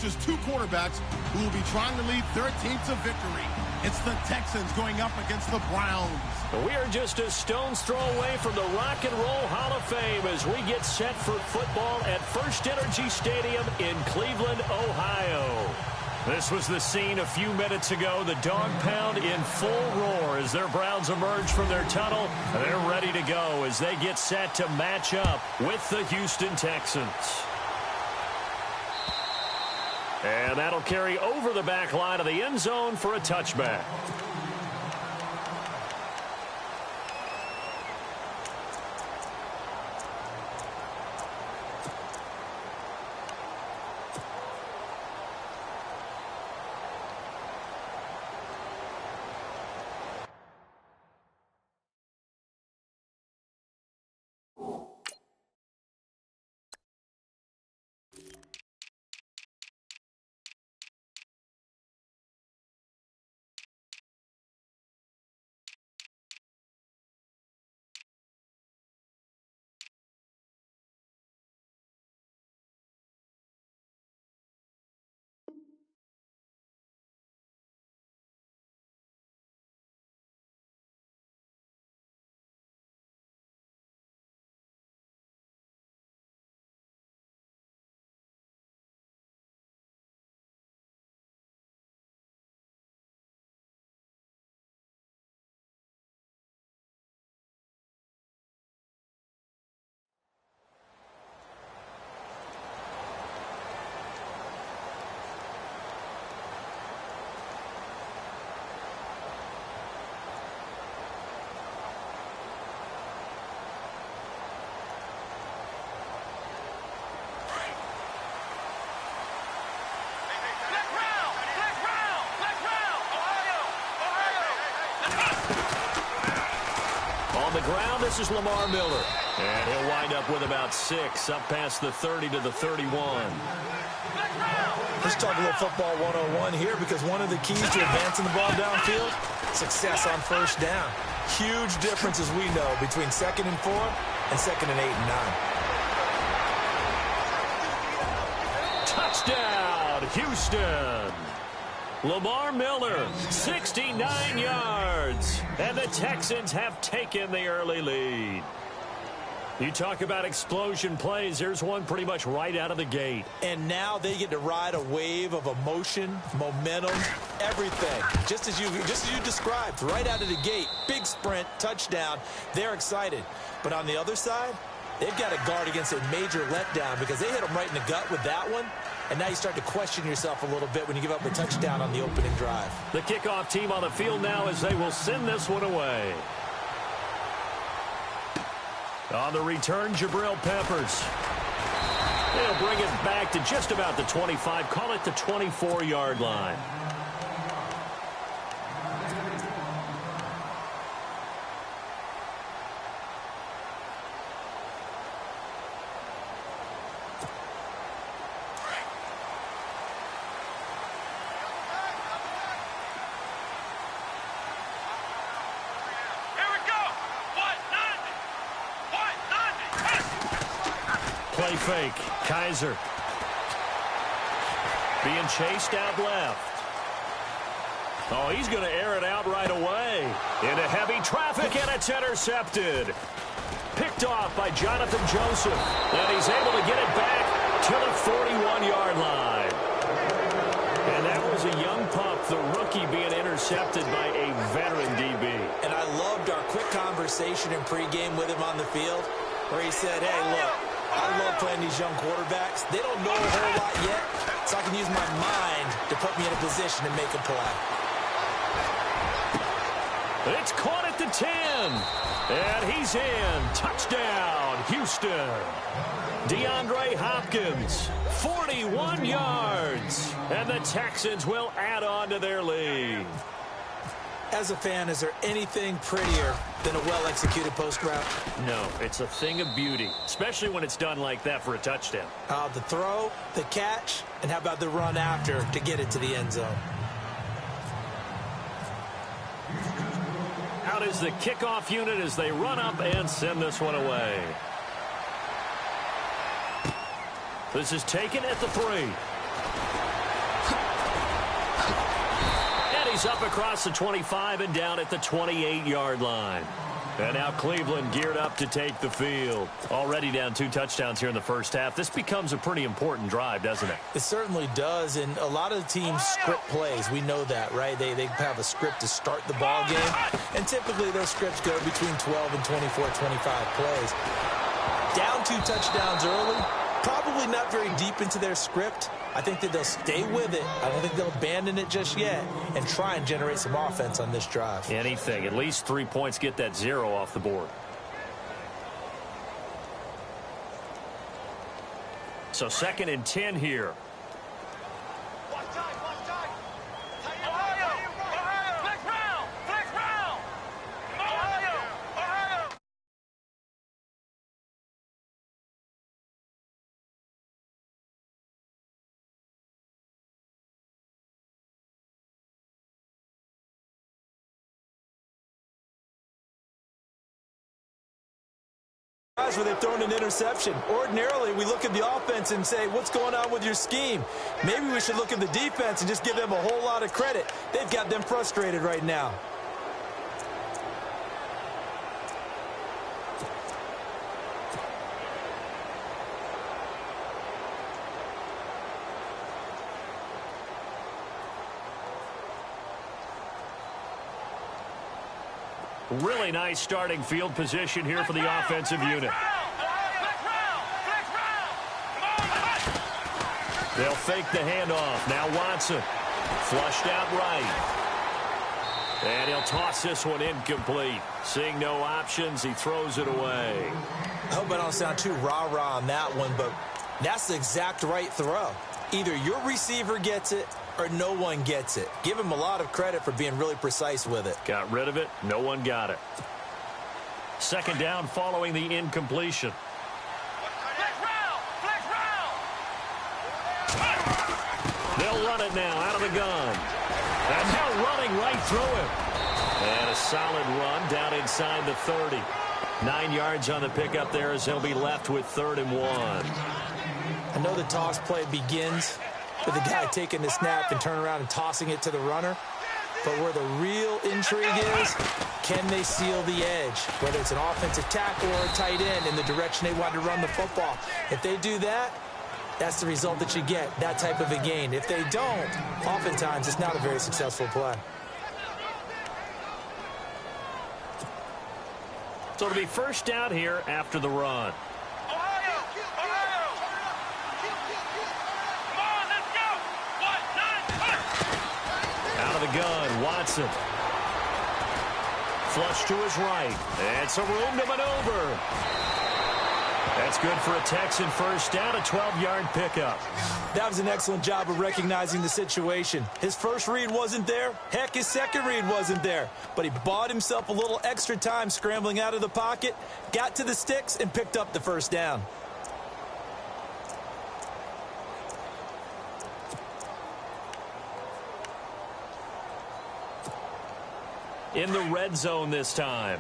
just two quarterbacks who will be trying to lead their team to victory. It's the Texans going up against the Browns. We are just a stone's throw away from the Rock and Roll Hall of Fame as we get set for football at First Energy Stadium in Cleveland, Ohio. This was the scene a few minutes ago. The dog pound in full roar as their Browns emerge from their tunnel. They're ready to go as they get set to match up with the Houston Texans. And that'll carry over the back line of the end zone for a touchback. On the ground, this is Lamar Miller. And he'll wind up with about 6, up past the 30 to the 31. Let's talk a little football 101 here, because one of the keys to advancing the ball downfield, success on first down. Huge difference, as we know, between 2nd and 4 and 2nd and 8 and 9. Touchdown, Houston. Lamar Miller, 69 yards. And the Texans have taken the early lead. You talk about explosion plays. There's one pretty much right out of the gate. And now they get to ride a wave of emotion, momentum, everything. Just as you described, right out of the gate. Big sprint, touchdown. They're excited. But on the other side, they've got to guard against a major letdown because they hit them right in the gut with that one. And now you start to question yourself a little bit when you give up a touchdown on the opening drive. The kickoff team on the field now as they will send this one away. On the return, Jabril Peppers. They'll bring it back to just about the 25, call it the 24-yard line. Play fake. Kaiser. Being chased out left. Oh, he's going to air it out right away. Into heavy traffic, and it's intercepted. Picked off by Jonathan Joseph. And he's able to get it back to the 41-yard line. And that was a young pup, the rookie, being intercepted by a veteran DB. And I loved our quick conversation in pregame with him on the field, where he said, hey, look, I love playing these young quarterbacks. They don't know a whole lot yet, so I can use my mind to put me in a position to make a play. It's caught at the 10. And he's in. Touchdown, Houston. DeAndre Hopkins, 41 yards. And the Texans will add on to their lead. As a fan, is there anything prettier than a well-executed post route? No, it's a thing of beauty, especially when it's done like that for a touchdown. The throw, the catch, and how about the run after to get it to the end zone? Out is the kickoff unit as they run up and send this one away. This is taken at the 3. It's up across the 25 and down at the 28-yard line. And now Cleveland geared up to take the field. Already down 2 touchdowns here in the first half. This becomes a pretty important drive, doesn't it? It certainly does, and a lot of the teams script plays. We know that, right? They have a script to start the ball game, and typically those scripts go between 12 and 24, 25 plays. Down 2 touchdowns early, probably not very deep into their script. I think that they'll stay with it. I don't think they'll abandon it just yet and try and generate some offense on this drive. Anything. At least 3 points, get that 0 off the board. So 2nd and 10 here. Where they've thrown an interception. Ordinarily, we look at the offense and say, what's going on with your scheme? Maybe we should look at the defense and just give them a whole lot of credit. They've got them frustrated right now. Really nice starting field position here for the offensive unit. They'll fake the handoff. Now Watson. Flushed out right. And he'll toss this one incomplete. Seeing no options, he throws it away. I hope I don't sound too rah-rah on that one, but that's the exact right throw. Either your receiver gets it or no one gets it. Give him a lot of credit for being really precise with it. Got rid of it. No one got it. 2nd down following the incompletion. They'll run it now out of the gun. And now running right through him. And a solid run down inside the 30. 9 yards on the pickup there as he'll be left with 3rd and 1. I know the toss play begins with the guy taking the snap and turn around and tossing it to the runner. But where the real intrigue is, can they seal the edge? Whether it's an offensive tackle or a tight end in the direction they want to run the football. If they do that, that's the result that you get, that type of a gain. If they don't, oftentimes it's not a very successful play. So it'll be 1st down here after the run. Out of the gun, Watson. Flush to his right. And some room to maneuver. That's good for a Texan 1st down, a 12-yard pickup. That was an excellent job of recognizing the situation. His first read wasn't there. Heck, his second read wasn't there. But he bought himself a little extra time scrambling out of the pocket, got to the sticks, and picked up the 1st down. In the red zone this time.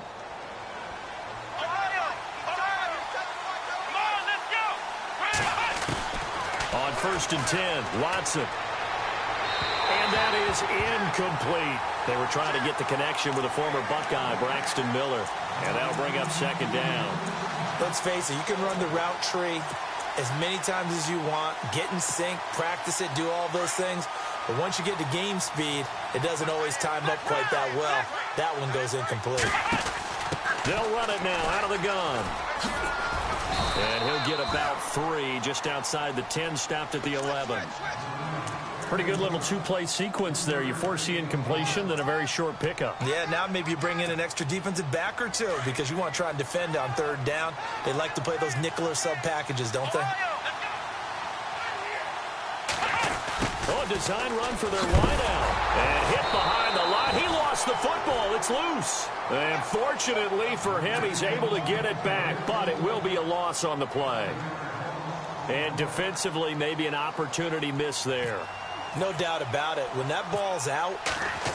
On 1st and 10, Watson. And that is incomplete. They were trying to get the connection with a former Buckeye, Braxton Miller. And that'll bring up 2nd down. Let's face it, you can run the route tree as many times as you want, get in sync, practice it, do all those things. But once you get to game speed, it doesn't always time up quite that well. That one goes incomplete. They'll run it now out of the gun. And he'll get about 3 just outside the 10, stopped at the 11. Pretty good little 2-play sequence there. You force the incompletion, then a very short pickup. Yeah, now maybe you bring in an extra defensive back or 2 because you want to try and defend on 3rd down. They like to play those nickel or sub packages, don't they? Oh, a design run for their wideout. And hit behind the line. He lost the football. It's loose. And fortunately for him, he's able to get it back, but it will be a loss on the play. And defensively, maybe an opportunity miss there. No doubt about it. When that ball's out,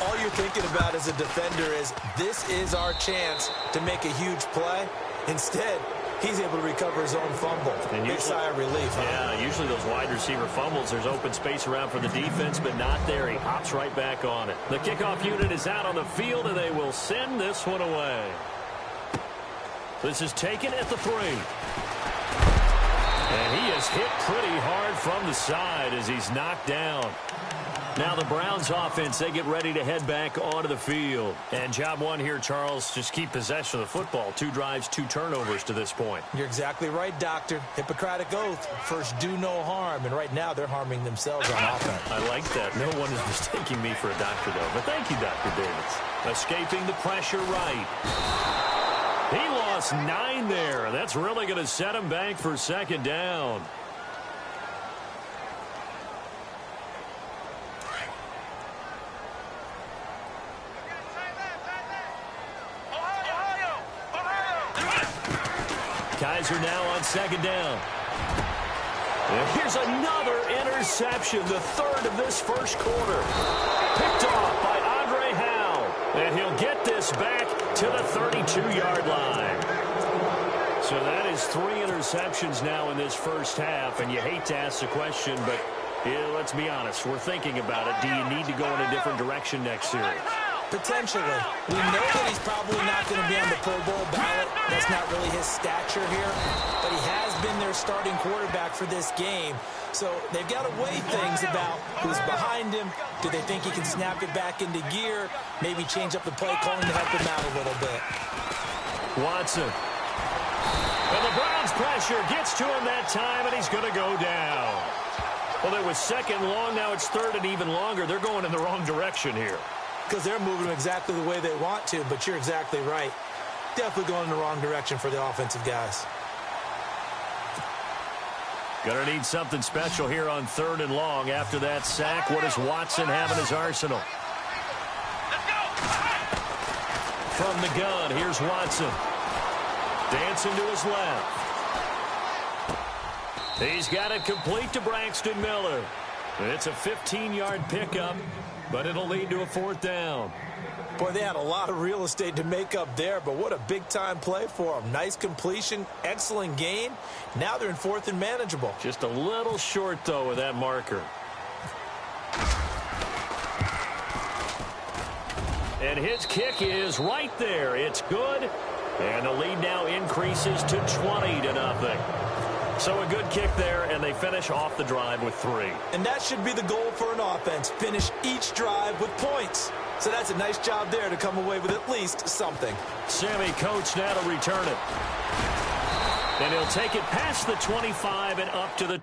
all you're thinking about as a defender is, this is our chance to make a huge play. Instead, He's able to recover his own fumble. And big sigh of relief, huh? Yeah, usually those wide receiver fumbles, there's open space around for the defense, but not there. He hops right back on it. The kickoff unit is out on the field, and they will send this one away. This is taken at the 3. And he is hit pretty hard from the side as he's knocked down. Now the Browns offense, they get ready to head back onto the field. And job one here, Charles, just keep possession of the football. 2 drives, 2 turnovers to this point. You're exactly right, Doctor. Hippocratic oath. First, do no harm. And right now, they're harming themselves on offense. I like that. No one is mistaking me for a doctor, though. But thank you, Dr. Davis. Escaping the pressure right. He lost 9 there. That's really going to set him back for 2nd down. Kaiser now on 2nd down. And here's another interception, the 3rd of this first quarter. Picked off by Andre Howe. And he'll get this back to the 32-yard line. So that is 3 interceptions now in this first half. And you hate to ask the question, but yeah, let's be honest. We're thinking about it. Do you need to go in a different direction next series? Potentially. We know that he's probably not going to be on the Pro Bowl ballot. That's not really his stature here. But he has been their starting quarterback for this game. So they've got to weigh things about who's behind him. Do they think he can snap it back into gear? Maybe change up the play calling to help him out a little bit. Watson. And the Browns pressure gets to him that time, and he's going to go down. Well, it was 2nd long. Now it's 3rd and even longer. They're going in the wrong direction here. Because they're moving exactly the way they want to, but you're exactly right. Definitely going in the wrong direction for the offensive guys. Gonna need something special here on 3rd and long. After that sack, what does Watson have in his arsenal? From the gun, here's Watson. Dancing to his left. He's got it complete to Braxton Miller. It's a 15-yard pickup, but it'll lead to a 4th down. Boy, they had a lot of real estate to make up there, but what a big-time play for them. Nice completion, excellent gain. Now they're in 4th and manageable. Just a little short, though, with that marker. And his kick is right there. It's good. And the lead now increases to 20-0. So a good kick there, and they finish off the drive with 3. And that should be the goal for an offense. Finish each drive with points. So that's a nice job there to come away with at least something. Sammy Coates now to return it. And he'll take it past the 25 and up to the...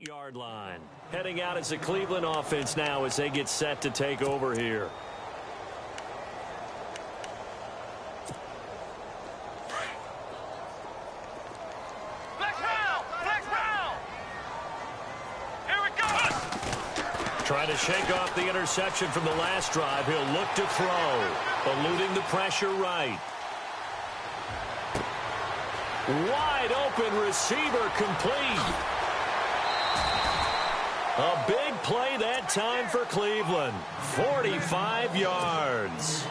yard line. Heading out as the Cleveland offense now as they get set to take over here. Trying to shake off the interception from the last drive. He'll look to throw. Eluding the pressure right. Wide open receiver complete. A big play that time for Cleveland. 45 yards.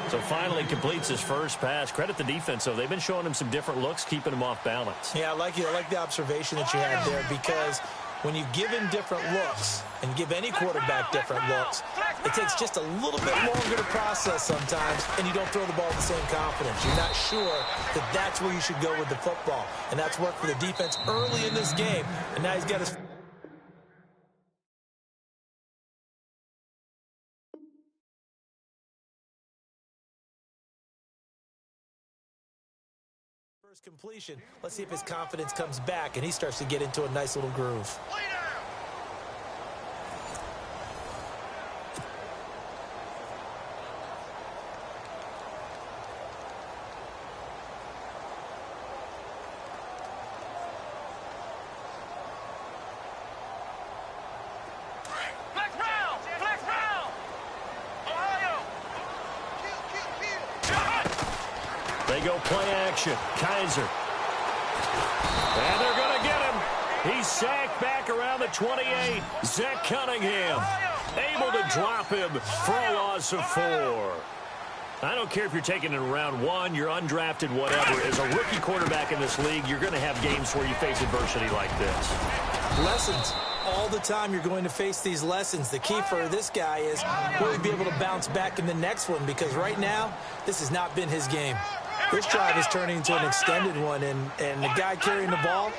So finally completes his first pass. Credit the defense, though. They've been showing him some different looks, keeping him off balance. Yeah, I like the observation that you had there, because when you give him different looks and give any quarterback different looks, it takes just a little bit longer to process sometimes, and you don't throw the ball with the same confidence. You're not sure that that's where you should go with the football. And that's worked for the defense early in this game. And now he's got his... first completion. Let's see if his confidence comes back and he starts to get into a nice little groove. They go play action. Kaiser. And they're going to get him. He's sacked back around the 28. Zach Cunningham able to drop him for a loss of 4. I don't care if you're taking it in round 1, you're undrafted, whatever. As a rookie quarterback in this league, you're going to have games where you face adversity like this. Lessons. All the time you're going to face these lessons. The key for this guy is will he be able to bounce back in the next one, because right now, this has not been his game. This drive is turning into an extended one, and the guy carrying the ball,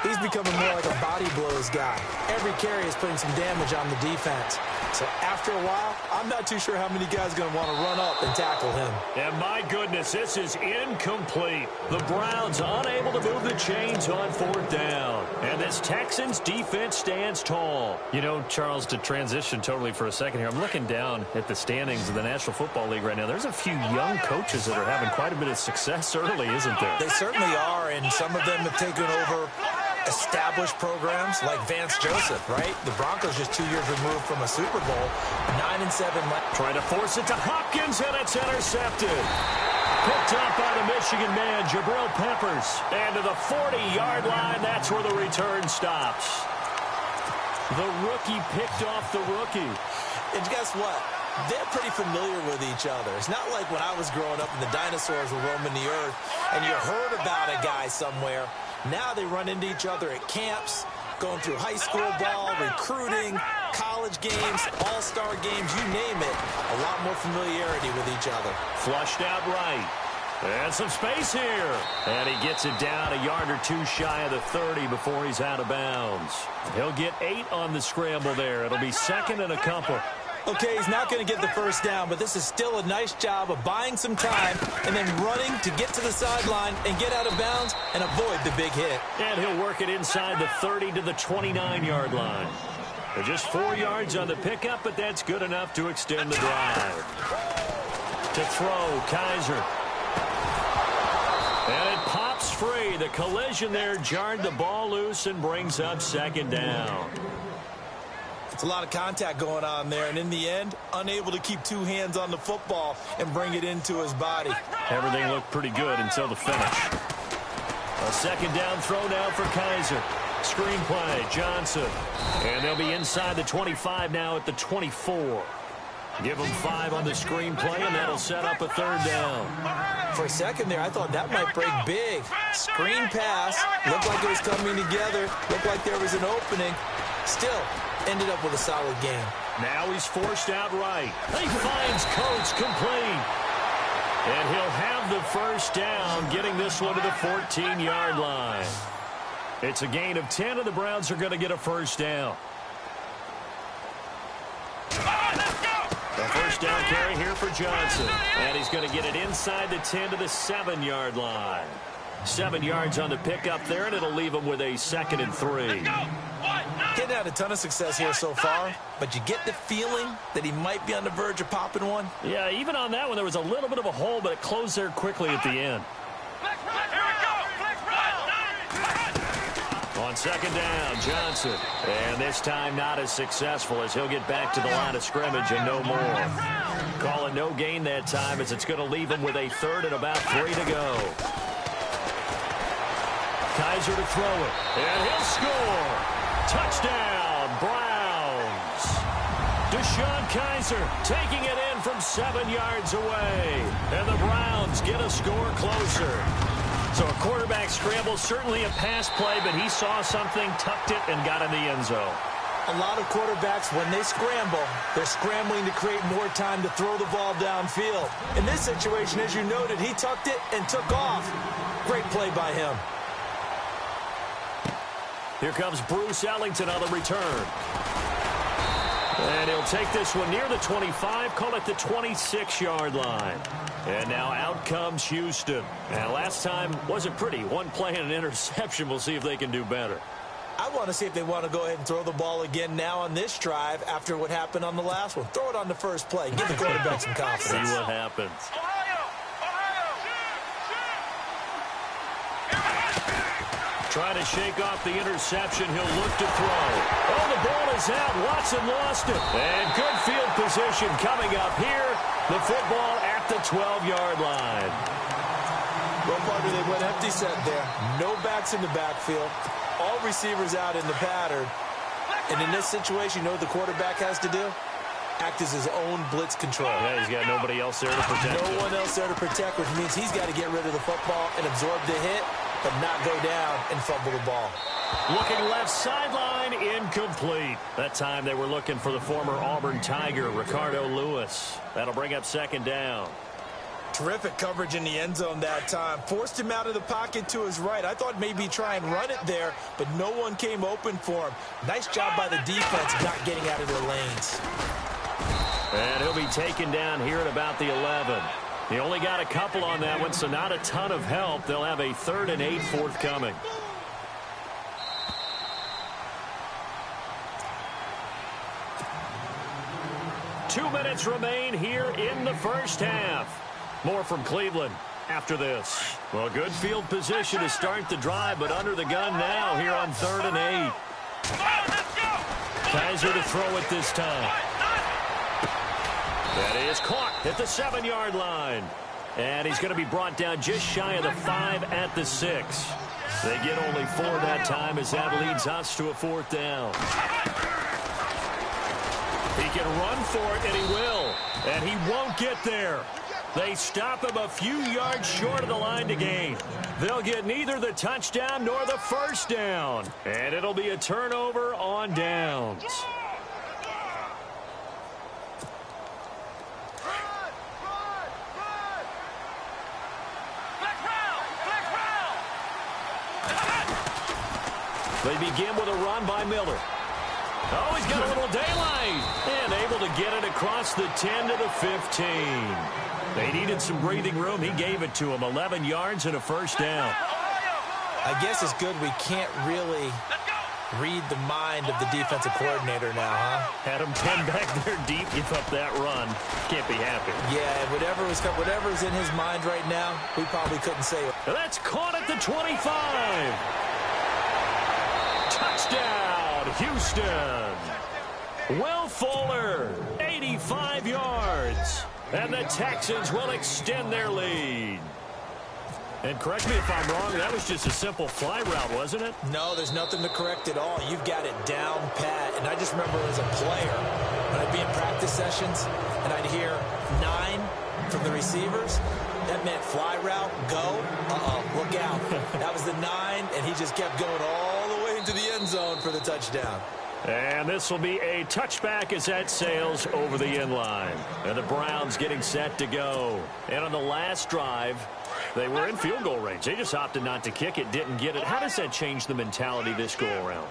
he's becoming more like a body blows guy. Every carry is putting some damage on the defense. So after a while, I'm not too sure how many guys are going to want to run up and tackle him. And my goodness, this is incomplete. The Browns unable to move the chains on 4th down. And this Texans defense stands tall. You know, Charles, to transition totally for a second here, I'm looking down at the standings of the National Football League right now. There's a few young coaches that are having quite a bit of success early, isn't there? They certainly are, and some of them have taken over established programs like Vance Joseph, right? The Broncos just 2 years removed from a Super Bowl, 9-7. Trying to force it to Hopkins, and it's intercepted. Picked up by the Michigan man, Jabril Peppers. And to the 40-yard line, that's where the return stops. The rookie picked off the rookie. And guess what? They're pretty familiar with each other. It's not like when I was growing up and the dinosaurs were roaming the earth and you heard about a guy somewhere. Now they run into each other at camps, going through high school ball, recruiting, college games, all-star games, you name it. A lot more familiarity with each other. Flushed out right. And some space here. And he gets it down a yard or 2 shy of the 30 before he's out of bounds. He'll get 8 on the scramble there. It'll be 2nd and a couple. Okay, he's not going to get the first down, but this is still a nice job of buying some time and then running to get to the sideline and get out of bounds and avoid the big hit. And he'll work it inside the 30 to the 29-yard line. They're just 4 yards on the pickup, but that's good enough to extend the drive. To throw, Kaiser. And it pops free. The collision there jarred the ball loose and brings up 2nd down. It's a lot of contact going on there, and in the end, unable to keep 2 hands on the football and bring it into his body. Everything looked pretty good until the finish. A 2nd down throw now for Kaiser. Screen play, Johnson. And they'll be inside the 25 now at the 24. Give them 5 on the screen play, and that'll set up a 3rd down. For a second there, I thought that might break big. Screen pass, looked like it was coming together, looked like there was an opening. Still, ended up with a solid game. Now he's forced out right. He finds Coates complete. And he'll have the 1st down, getting this one to the 14-yard line. It's a gain of 10, and the Browns are going to get a 1st down. The 1st down carry here for Johnson. And he's going to get it inside the 10 to the 7-yard line. 7 yards on the pickup there, and it'll leave him with a 2nd and 3. Getting had a ton of success here so far, but you get the feeling that he might be on the verge of popping one. Yeah, even on that one, there was a little bit of a hole, but it closed there quickly at the end. On 2nd down, Johnson. And this time not as successful as he'll get back to the line of scrimmage and no more. Call it no gain that time as it's going to leave him with a 3rd and about 3 to go. Kaiser to throw it. And he'll score. Touchdown, Browns. Deshaun Kaiser taking it in from 7 yards away. And the Browns get a score closer. So a quarterback scramble, certainly a pass play, but he saw something, tucked it, and got in the end zone. A lot of quarterbacks, when they scramble, they're scrambling to create more time to throw the ball downfield. In this situation, as you noted, he tucked it and took off. Great play by him. Here comes Bruce Ellington on the return. And he'll take this one near the 25, call it the 26-yard line. And now out comes Houston. And last time wasn't pretty. One play and an interception. We'll see if they can do better. I want to see if they want to go ahead and throw the ball again now on this drive after what happened on the last one. Throw it on the first play. Give the quarterback some confidence. See what happens. Trying to shake off the interception. He'll look to throw. Oh, the ball is out. Watson lost it. And good field position coming up here. The football at the 12-yard line. Well, partner, they went empty set there. No backs in the backfield. All receivers out in the pattern. And in this situation, you know what the quarterback has to do? Act as his own blitz control. Yeah, he's got nobody else there to protect him. No one else there to protect, which means he's got to get rid of the football and absorb the hit, but not go down and fumble the ball. Looking left sideline, incomplete. That time they were looking for the former Auburn Tiger, Ricardo Lewis. That'll bring up second down. Terrific coverage in the end zone that time. Forced him out of the pocket to his right. I thought maybe try and run it there, but no one came open for him. Nice job by the defense not getting out of their lanes. And he'll be taken down here at about the 11. He only got a couple on that one, so not a ton of help. They'll have a 3rd and 8 forthcoming. Two minutes remain here in the first half. More from Cleveland after this. Well, good field position to start the drive, but under the gun now here on 3rd and 8. Kaiser to throw it this time. That is caught at the 7-yard line. And he's going to be brought down just shy of the 5 at the 6. They get only 4 that time as that leads us to a 4th down. He can run for it, and he will. And he won't get there. They stop him a few yards short of the line to gain. They'll get neither the touchdown nor the first down. And it'll be a turnover on downs. They begin with a run by Miller. Oh, he's got a little daylight. And able to get it across the 10 to the 15. They needed some breathing room. He gave it to them. 11 yards and a first down. I guess it's good we can't really read the mind of the defensive coordinator now, huh? Had him pinned back there deep. Give up that run. Can't be happy. Yeah, whatever's in his mind right now, we probably couldn't say it. That's caught at the 25. Touchdown, Houston. Will Fuller, 85 yards. And the Texans will extend their lead. And correct me if I'm wrong, that was just a simple fly route, wasn't it? No, there's nothing to correct at all. You've got it down pat. And I just remember as a player, when I'd be in practice sessions, and I'd hear 9 from the receivers, that meant fly route, go, look out. That was the 9, and he just kept going all the way into the end zone for the touchdown. And this will be a touchback as that sails over the end line. And the Browns getting set to go. And on the last drive, they were in field goal range. They just opted not to kick it, didn't get it. How does that change the mentality this go-around?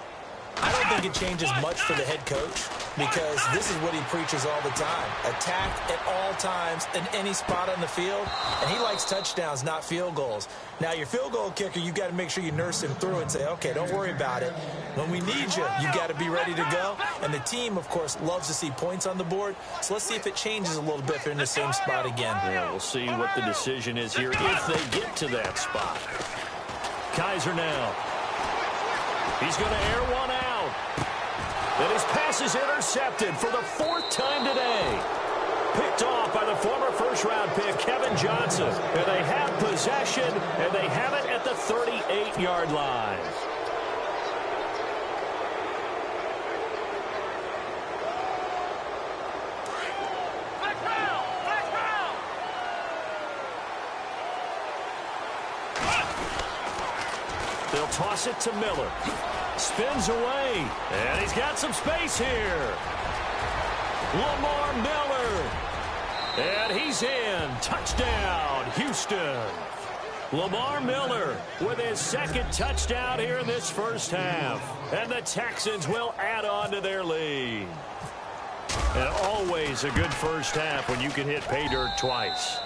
I don't think it changes much for the head coach because this is what he preaches all the time. Attack at all times in any spot on the field, and he likes touchdowns, not field goals. Now, your field goal kicker, you've got to make sure you nurse him through and say, okay, don't worry about it. When we need you, you've got to be ready to go. And the team, of course, loves to see points on the board. So let's see if it changes a little bit if they're in the same spot again. Yeah, we'll see what the decision is here if they get to that spot. Kaiser now. He's going to air one out. And his pass is intercepted for the 4th time today. Picked off by the former first-round pick, Kevin Johnson. And they have possession, and they have it at the 38-yard line. They'll toss it to Miller. Spins away. And he's got some space here. Lamar Miller. And he's in. Touchdown, Houston. Lamar Miller with his 2nd touchdown here in this first half. And the Texans will add on to their lead. And always a good first half when you can hit pay dirt twice.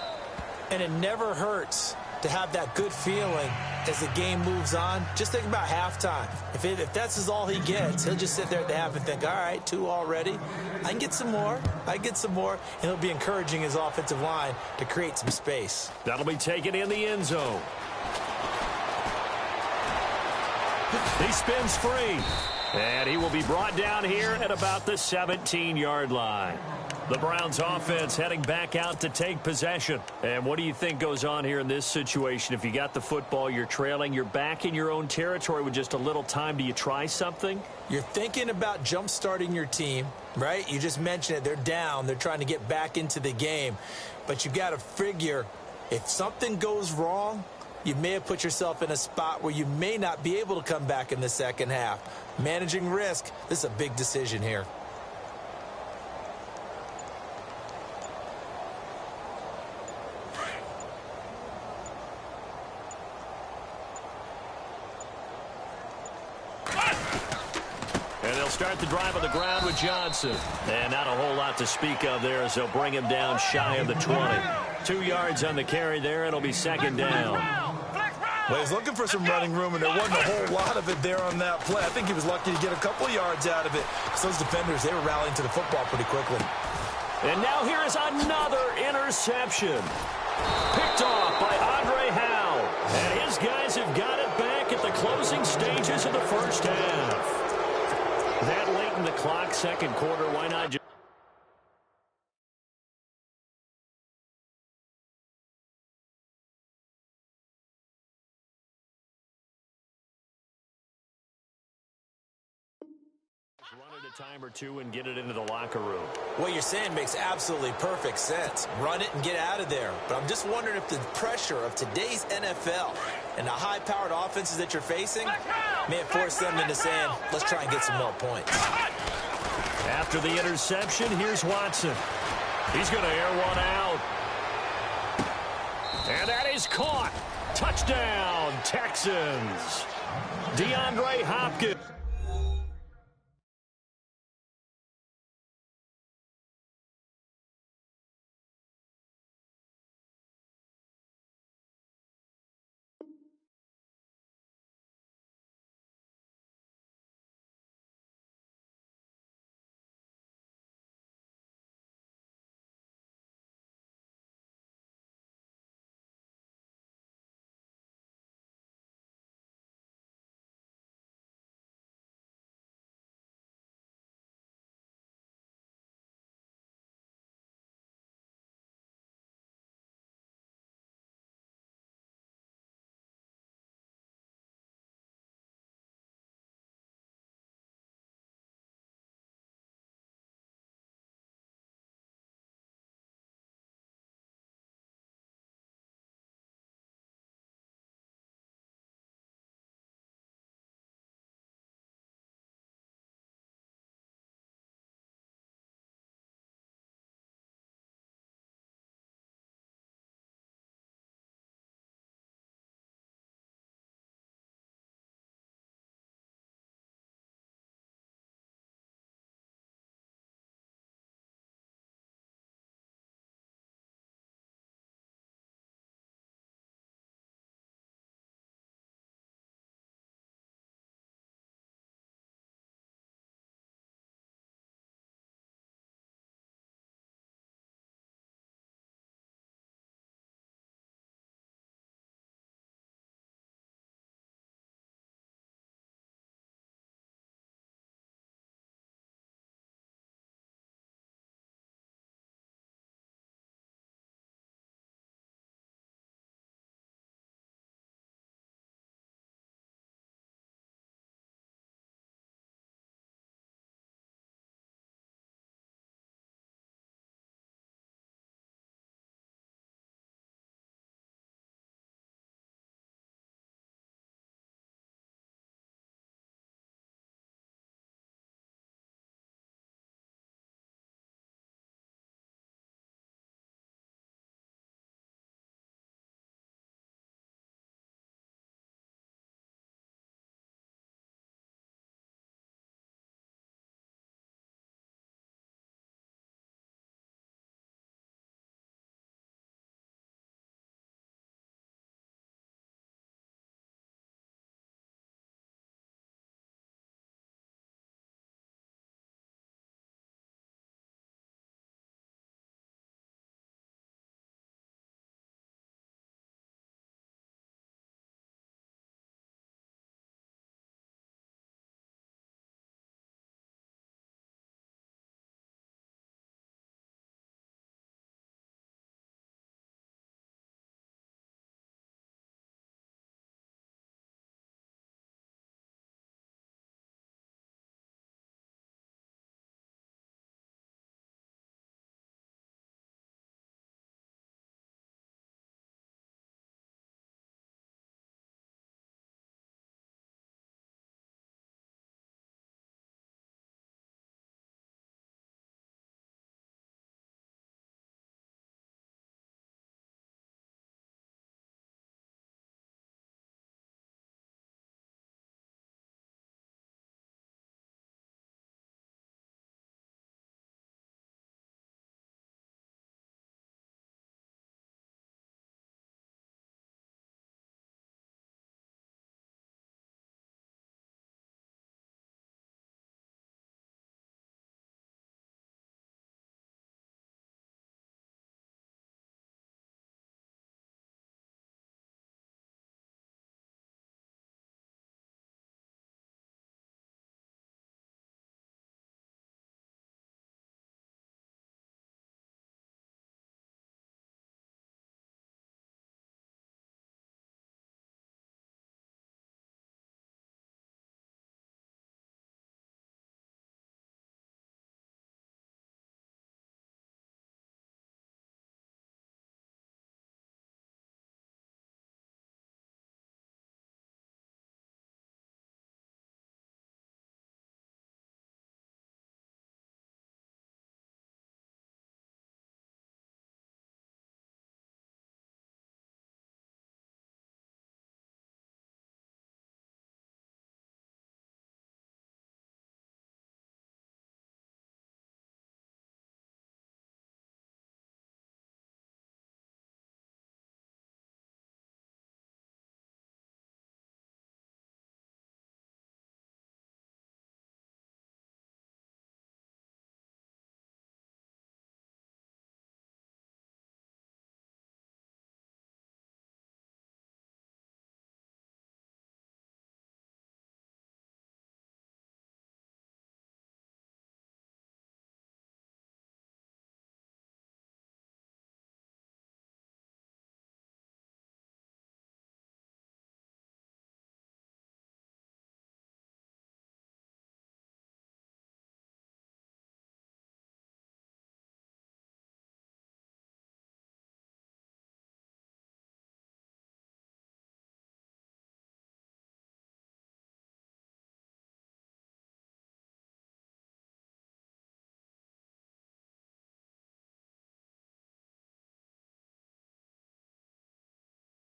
And it never hurts to have that good feeling as the game moves on. Just think about halftime. If that's all he gets, he'll just sit there at the half and think, all right, 2 already. I can get some more. And he'll be encouraging his offensive line to create some space. That'll be taken in the end zone. He spins free. And he will be brought down here at about the 17-yard line. The Browns offense heading back out to take possession. And what do you think goes on here in this situation? If you got the football, you're trailing, you're back in your own territory with just a little time. Do you try something? You're thinking about jump-starting your team, right? You just mentioned it. They're down. They're trying to get back into the game. But you got to figure if something goes wrong, you may have put yourself in a spot where you may not be able to come back in the second half. Managing risk, this is a big decision here. And they'll start the drive on the ground with Johnson. And not a whole lot to speak of there as they'll bring him down shy of the 20. 2 yards on the carry there. It'll be second down. Well, he's looking for some running room, and there wasn't a whole lot of it there on that play. I think he was lucky to get a couple of yards out of it. So those defenders, they were rallying to the football pretty quickly. And now here is another interception. Picked off by Andre Howe. And his guys have got it back at the closing stages of the first half. That late in the clock, second quarter, why not just... run it a time or two and get it into the locker room. What you're saying makes absolutely perfect sense. Run it and get out of there. But I'm just wondering if the pressure of today's NFL and the high-powered offenses that you're facing may have forced them into saying, let's try and get some more points. After the interception, here's Watson. He's going to air one out. And that is caught. Touchdown, Texans. DeAndre Hopkins.